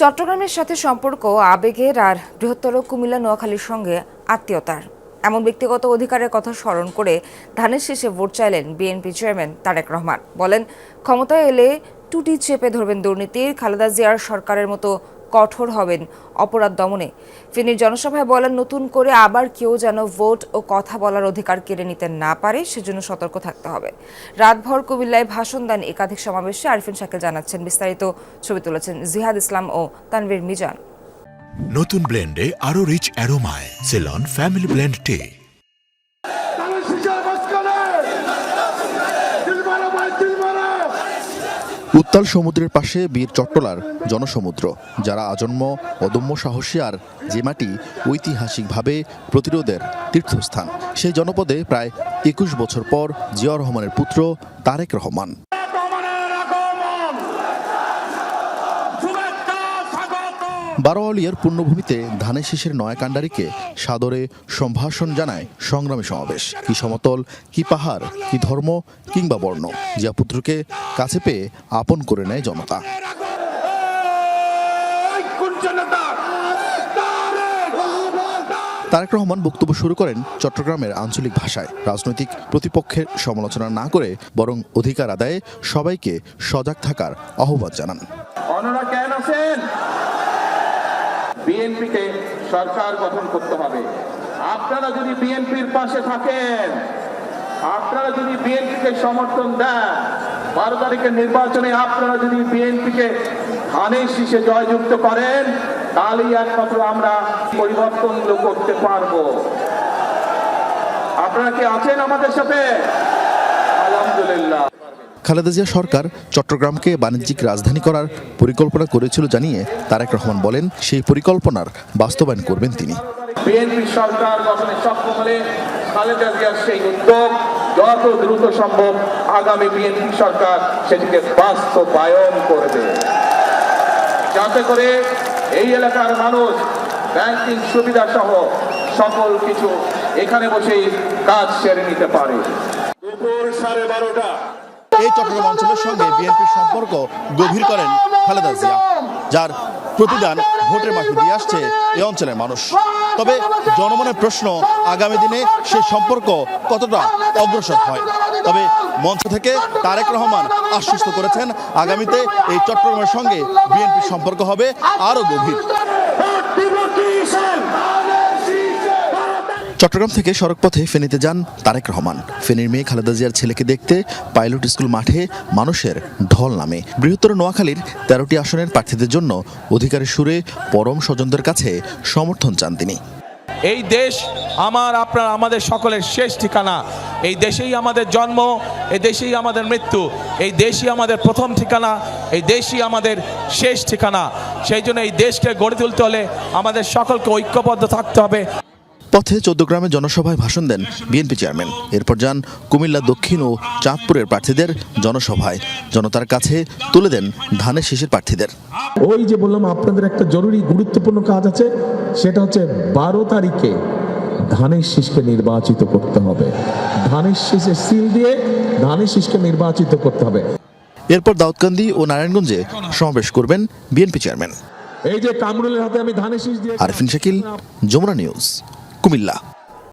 চট্টগ্রামের সাথে সম্পর্ক আবেগের আর বৃহত্তর কুমিল্লা নোয়াখালীর সঙ্গে আত্মীয়তার এমন ব্যক্তিগত অধিকারের কথা স্মরণ করে ধানের শীষে ভোট চাইলেন বিএনপি চেয়ারম্যান তারেক রহমান। বলেন, ক্ষমতায় এলে টুটি চেপে ধরবেন দুর্নীতির, খালেদা জিয়ার সরকারের মতো কঠোর হবেন অপরাধ দমনে। ফেনীর জনসভায় বলেন, নতুন করে আবার কেউ যেন ভোট ও কথা বলার অধিকার কেড়ে নিতে না পারে, সেজন্য সতর্ক থাকতে হবে। রাতভর কুমিল্লায় ভাষণ দেন একাধিক সমাবেশে। আরিফিন শাকিল জানাচ্ছেন, বিস্তারিত ছবি তুলেছেন জিহাদ ইসলাম ও তানভীর মিজান। নতুন ব্লেন্ডে আরো রিচ অ্যারোমায় সেলন ফ্যামিলি ব্লেন্ড টে। উত্তাল সমুদ্রের পাশে বীর চট্টলার জনসমুদ্র, যারা আজন্ম অদম্য সাহসী আর যে মাটি ঐতিহাসিকভাবে প্রতিরোধের তীর্থস্থান। সেই জনপদে প্রায় ২১ বছর পর জিয়া রহমানের পুত্র তারেক রহমান। বারোয়ালিয়ার পূর্ণভূমিতে ধানের শীষের নয়া কাণ্ডারিকে সাদরে সম্ভাষণ জানায় সংগ্রামী সমাবেশ। কি সমতল, কি পাহাড়, কি ধর্ম কিংবা বর্ণ, জিয়া পুত্রকে কাছে পেয়ে আপন করে নেয় জনতা। তারেক রহমান বক্তব্য শুরু করেন চট্টগ্রামের আঞ্চলিক ভাষায়। রাজনৈতিক প্রতিপক্ষের সমালোচনা না করে বরং অধিকার আদায়ে সবাইকে সজাগ থাকার আহ্বান জানান। বিএনপিকে সরকার গঠন করতে হবে। আপনারা যদি বিএনপির পাশে থাকেন, আপনারা যদি বিএনপিকে সমর্থন দেন, 12 তারিখের নির্বাচনে আপনারা যদি বিএনপিকে ধানের শীষে জয়যুক্ত করেন, তাহলেই একমাত্র আমরা পরিবর্তন করতে পারবো। আপনারা কি আছেন আমাদের সাথে? আলহামদুলিল্লাহ। খালেদা জিয়া সরকার চট্টগ্রামকে বাণিজ্যিক রাজধানী করার পরিকল্পনা করেছিল জানিয়ে তারেক রহমান বলেন, সেই পরিকল্পনার বাস্তবায়ন করবেন তিনি। বিএনপি সরকার গঠনে সক্ষম হলে খালেদা জিয়ার সেই উদ্যোগ যত দ্রুত সম্ভব আগামী বিএনপি সরকার সেটিকে বাস্তবায়ন করবে, যাতে করে এই এলাকার মানুষ ব্যাংকিং সুবিধা সহ সকল কিছু এখানে বসেই কাজ সেরে নিতে পারে। দুপুর 12:30 এই চট্টগ্রাম অঞ্চলের সঙ্গে বিএনপির সম্পর্ক গভীর করেন খালেদা জিয়া, যার প্রতিদান ভোটের মাঠে দিয়ে আসছে এই অঞ্চলের মানুষ। তবে জনমনের প্রশ্ন, আগামী দিনে সেই সম্পর্ক কতটা অগ্রসর হয়। তবে মঞ্চ থেকে তারেক রহমান আশ্বস্ত করেছেন, আগামীতে এই চট্টগ্রামের সঙ্গে বিএনপির সম্পর্ক হবে আরও গভীর। চট্টগ্রাম থেকে সড়কপথে ফেনীতে যান তারেক রহমান। ফেনীর মেয়ে খালেদা জিয়ার ছেলেকে দেখতে পাইলট স্কুল মাঠে মানুষের ঢল নামে। বৃহত্তর নোয়াখালীর 13টি আসনের প্রার্থীদের জন্য অধিকারের সুরে পরম স্বজনদের কাছে সমর্থন চান তিনি। এই দেশ আপনার আমাদের সকলের শেষ ঠিকানা। এই দেশেই আমাদের জন্ম, এই দেশেই আমাদের মৃত্যু, এই দেশই আমাদের প্রথম ঠিকানা, এই দেশই আমাদের শেষ ঠিকানা। সেই জন্য এই দেশকে গড়ে তুলতে হলে আমাদের সকলকে ঐক্যবদ্ধ থাকতে হবে। পথে 14 গ্রামে জনসভায় ভাষণ দেন বিএনপি চেয়ারম্যান। এরপর যান কুমিল্লা দক্ষিণ ও চাঁদপুরের প্রার্থীদের জনসভায়, জনতার কাছে তুলে দেন ধানের শীষের প্রার্থীদের। ওই যে বললাম, আপনাদের একটা জরুরি গুরুত্বপূর্ণ কাজ আছে, সেটা হচ্ছে 12 তারিখে ধানের শীষকে নির্বাচিত করতে হবে। ধানের শীষের সিল দিয়ে ধানের শীষকে নির্বাচিত করতে হবে। এরপর দাউদকান্দি ও নারায়ণগঞ্জে সমাবেশ করবেন বিএনপি চেয়ারম্যান। এই যে কামরুলের হাতে আমি ধানের শীষ দিয়ে। আরিফিন শাকিল, যমুনা নিউজ, কুমিল্লা।